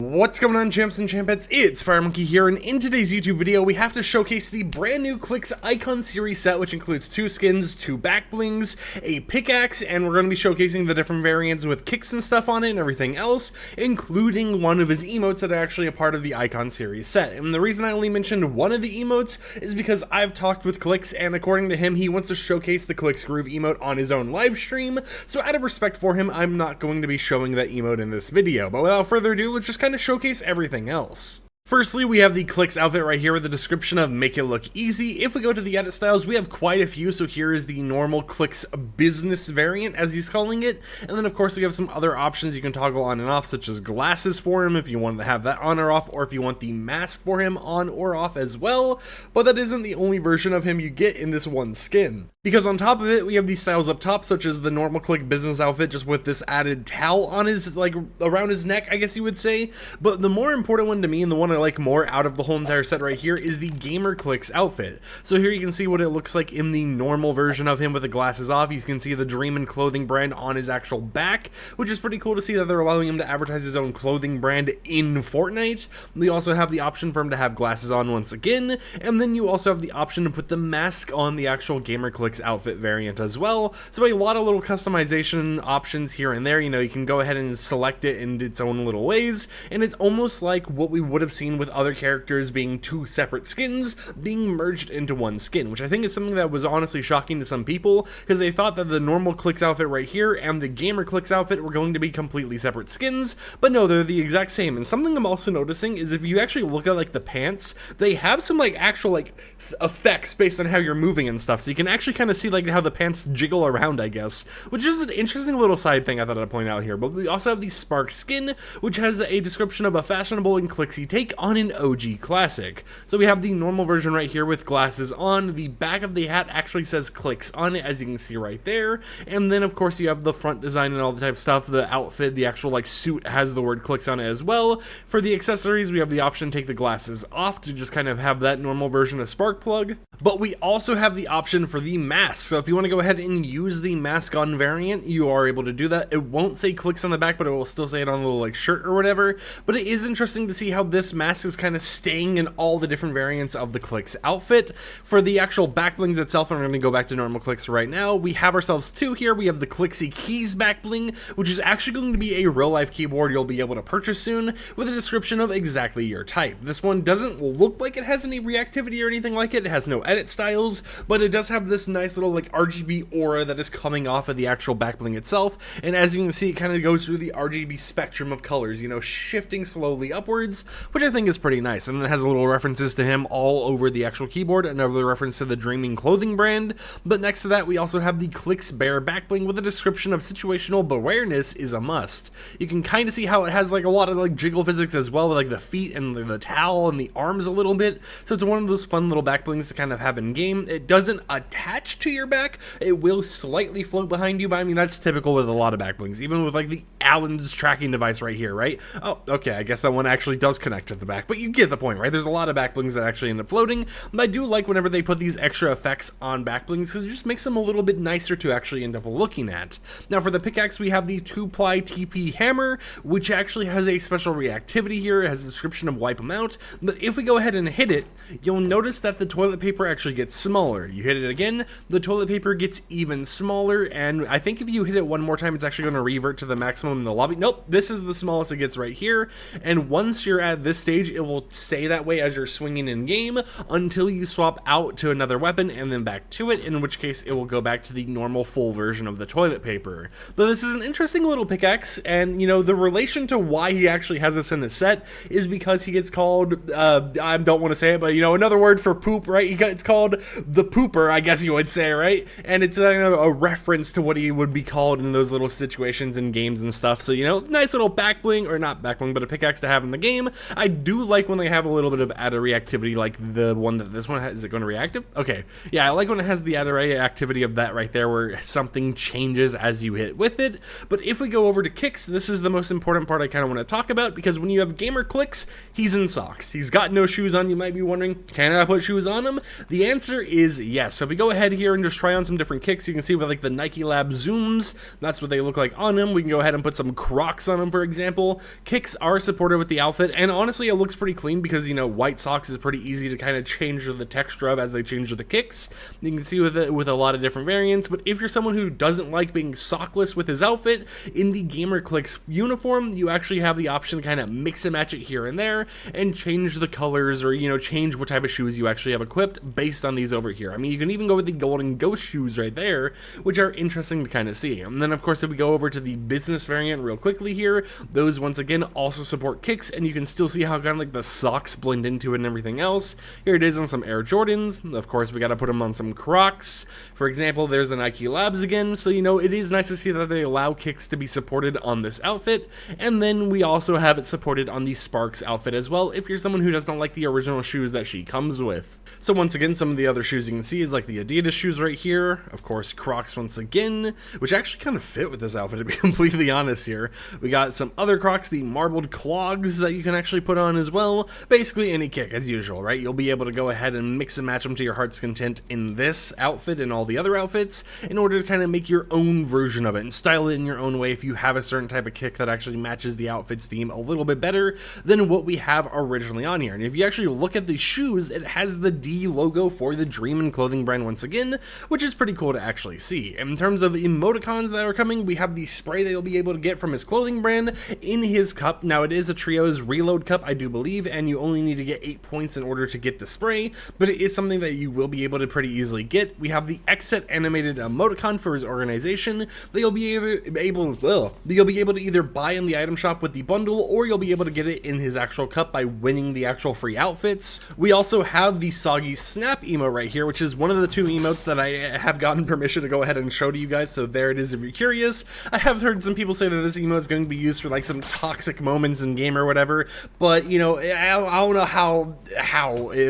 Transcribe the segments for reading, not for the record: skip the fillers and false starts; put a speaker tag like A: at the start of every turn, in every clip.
A: What's going on, champs and champettes? It's FireMonkey here, and in today's YouTube video we have to showcase the brand new Clix icon series set, which includes 2 skins, 2 back blings, a pickaxe, and we're going to be showcasing the different variants with kicks and stuff on it and everything else, including one of his emotes that are actually a part of the icon series set. And the reason I only mentioned one of the emotes is because I've talked with Clix, and according to him, he wants to showcase the Clix Groove emote on his own live stream, so out of respect for him, I'm not going to be showing that emote in this video. But without further ado, let's just kind of showcase everything else. Firstly, we have the Clix outfit right here with the description of make it look easy. If we go to the edit styles, we have quite a few, so here is the normal Clix business variant, as he's calling it. And then of course we have some other options you can toggle on and off, such as glasses for him if you want to have that on or off, or if you want the mask for him on or off as well. But that isn't the only version of him you get in this one skin, because on top of it, we have these styles up top, such as the normal Clix business outfit, just with this added towel on his, like, around his neck, I guess you would say. But the more important one to me, and the one I like more out of the whole entire set right here, is the gamer Clix outfit. So here you can see what it looks like in the normal version of him with the glasses off. You can see the Dream and clothing brand on his actual back, which is pretty cool to see that they're allowing him to advertise his own clothing brand in Fortnite. We also have the option for him to have glasses on once again, and then you also have the option to put the mask on the actual gamer Clix outfit variant as well. So a lot of little customization options here and there. You know, you can go ahead and select it in its own little ways, and it's almost like what we would have seen with other characters being 2 separate skins being merged into one skin, which I think is something that was honestly shocking to some people, because they thought that the normal Clix outfit right here and the gamer Clix outfit were going to be completely separate skins, but no, they're the exact same. And something I'm also noticing is if you actually look at like the pants, they have some like actual like effects based on how you're moving and stuff, so you can actually kind of see like how the pants jiggle around, I guess, which is an interesting little side thing I thought I'd point out here. But we also have the Spark skin, which has a description of a fashionable and Clixy take on an OG classic. So we have the normal version right here with glasses on. The back of the hat actually says Clix on it, as you can see right there. And then of course you have the front design and all the type of stuff. The outfit, the actual like suit, has the word Clix on it as well. For the accessories, we have the option to take the glasses off to just kind of have that normal version of spark plug. But we also have the option for the mask. So if you want to go ahead and use the mask on variant, you are able to do that. It won't say Clix on the back, but it will still say it on the little like shirt or whatever. But it is interesting to see how this mask is kind of staying in all the different variants of the Clix outfit. For the actual back blings itself, and I'm going to go back to normal Clix right now, we have ourselves 2 here. We have the Clixy Keys back bling, which is actually going to be a real life keyboard you'll be able to purchase soon, with a description of exactly your type. This one doesn't look like it has any reactivity or anything like it. It has no edit styles, but it does have this nice little like RGB aura that is coming off of the actual back bling itself. And as you can see, it kind of goes through the RGB spectrum of colors, you know, shifting slowly upwards, which I think is pretty nice. And then it has a little references to him all over the actual keyboard, another reference to the Dreaming clothing brand. But next to that, we also have the Clix Bear back bling with a description of situational awareness is a must. You can kind of see how it has like a lot of like jiggle physics as well, with like the feet and the towel and the arms a little bit. So it's one of those fun little back blings to kind of have in game. It doesn't attach to your back. It will slightly float behind you, but I mean that's typical with a lot of back blings, even with like the Allen's tracking device right here, right? Oh, okay, I guess that one actually does connect to the back, but you get the point, right? There's a lot of back blings that actually end up floating, but I do like whenever they put these extra effects on back blings, because it just makes them a little bit nicer to actually end up looking at. Now for the pickaxe, we have the 2-ply TP hammer, which actually has a special reactivity here. It has a description of wipe them out, but if we go ahead and hit it, you'll notice that the toilet paper actually gets smaller. You hit it again, the toilet paper gets even smaller, and I think if you hit it one more time, it's actually going to revert to the maximum in the lobby. Nope, this is the smallest it gets right here, and once you're at this stage, it will stay that way as you're swinging in game until you swap out to another weapon and then back to it, in which case it will go back to the normal full version of the toilet paper. But this is an interesting little pickaxe, and you know, the relation to why he actually has this in his set is because he gets called, I don't want to say it, but you know, another word for poop, right? It's called the pooper, I guess you would say, right? And it's a reference to what he would be called in those little situations in games and stuff. So, you know, nice little back bling, or not back bling, but a pickaxe to have in the game. I do like when they have a little bit of added reactivity, like the one that this one has. Is it going to reactive? Okay, yeah, I like when it has the added reactivity of that right there, where something changes as you hit with it. But if we go over to kicks, this is the most important part I kind of want to talk about, because when you have gamer Clix, he's in socks. He's got no shoes on. You might be wondering, can I put shoes on him? The answer is yes. So if we go ahead here and just try on some different kicks. You can see with like the Nike Lab Zooms, that's what they look like on them. We can go ahead and put some Crocs on them, for example. Kicks are supported with the outfit, and honestly, it looks pretty clean because, you know, white socks is pretty easy to kind of change the texture of as they change the kicks. You can see with it with a lot of different variants, but if you're someone who doesn't like being sockless with his outfit, in the Gamer Clix uniform, you actually have the option to kind of mix and match it here and there and change the colors, or, you know, change what type of shoes you actually have equipped based on these over here. I mean, you can even go with the Golden Ghost shoes right there, which are interesting to kind of see. And then, of course, if we go over to the business variant real quickly here, those once again also support kicks, and you can still see how kind of like the socks blend into it and everything else. Here it is on some Air Jordans. Of course, we got to put them on some Crocs. For example, there's the Nike Labs again, so, you know, it is nice to see that they allow kicks to be supported on this outfit. And then we also have it supported on the Sparks outfit as well, if you're someone who doesn't like the original shoes that she comes with. So once again, some of the other shoes you can see is like the Adidas shoes right here. Of course, Crocs once again, which actually kind of fit with this outfit, to be completely honest here. We got some other Crocs, the marbled clogs that you can actually put on as well. Basically any kick as usual, right? You'll be able to go ahead and mix and match them to your heart's content in this outfit and all the other outfits in order to kind of make your own version of it and style it in your own way if you have a certain type of kick that actually matches the outfit's theme a little bit better than what we have originally on here. And if you actually look at the shoes, it has the D logo for the Dreamin' clothing brand once again, which is pretty cool to actually see. In terms of emoticons that are coming, we have the spray that you'll be able to get from his clothing brand in his cup. Now, it is a Trio's reload cup, I do believe, and you only need to get 8 points in order to get the spray, but it is something that you will be able to pretty easily get. We have the Exit animated emoticon for his organization that you'll be able to either buy in the item shop with the bundle, or you'll be able to get it in his actual cup by winning the actual free outfits. We also have the Soggy Snap emote right here, which is one of the 2 emotes that I have gotten permission to go ahead and show to you guys, so there it is if you're curious. I have heard some people say that this emote is going to be used for like some toxic moments in game or whatever, but, you know, I don't know how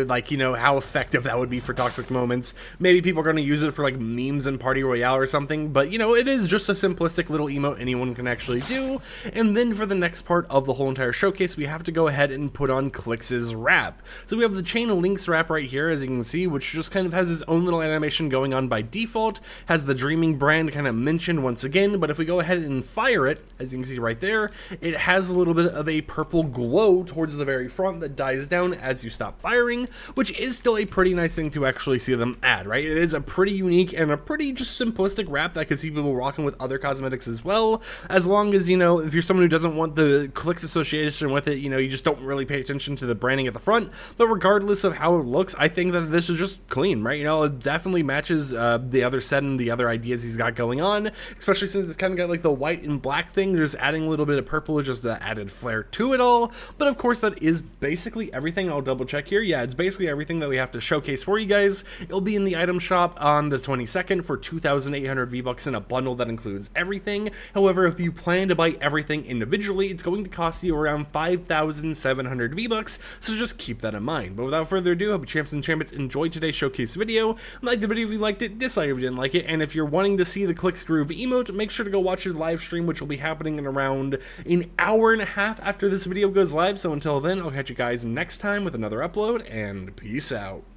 A: like, you know, how effective that would be for toxic moments. Maybe people are going to use it for like memes and Party Royale or something, but, you know, it is just a simplistic little emote anyone can actually do. And then for the next part of the whole entire showcase, we have to go ahead and put on Clix's wrap. So we have the Chain of Links wrap right here, as you can see, which just kind of has its own little animation going on by default, has the Dreaming brand kind of mentioned once again, but if we go ahead and fire it, as you can see right there, it has a little bit of a purple glow towards the very front that dies down as you stop firing, which is still a pretty nice thing to actually see them add, right? It is a pretty unique and a pretty just simplistic wrap that I could see people rocking with other cosmetics as well, as long as, you know, if you're someone who doesn't want the Clix association with it, you know, you just don't really pay attention to the branding at the front. But regardless of how it looks, I think that this is just clean, right? You know, it definitely matches the other set and the other ideas he's got going on, especially since it's kind of got like the white and black thing, just adding a little bit of purple is just the added flair to it all. But of course, that is basically everything. I'll double check here. Yeah, it's basically everything that we have to showcase for you guys. It'll be in the item shop on the 22nd for 2,800 V-Bucks in a bundle that includes everything. However, if you plan to buy everything individually, it's going to cost you around 5,700 V-Bucks, so just keep that in mind. But without further ado, I hope you champs and champions enjoyed today's showcase video. Like the video if you liked it, dislike if you didn't like it, and if you're wanting to see the Clix Groove emote, make sure to go watch his live stream, which will be happening in around an hour and a half after this video goes live. So until then, I'll catch you guys next time with another upload, and peace out.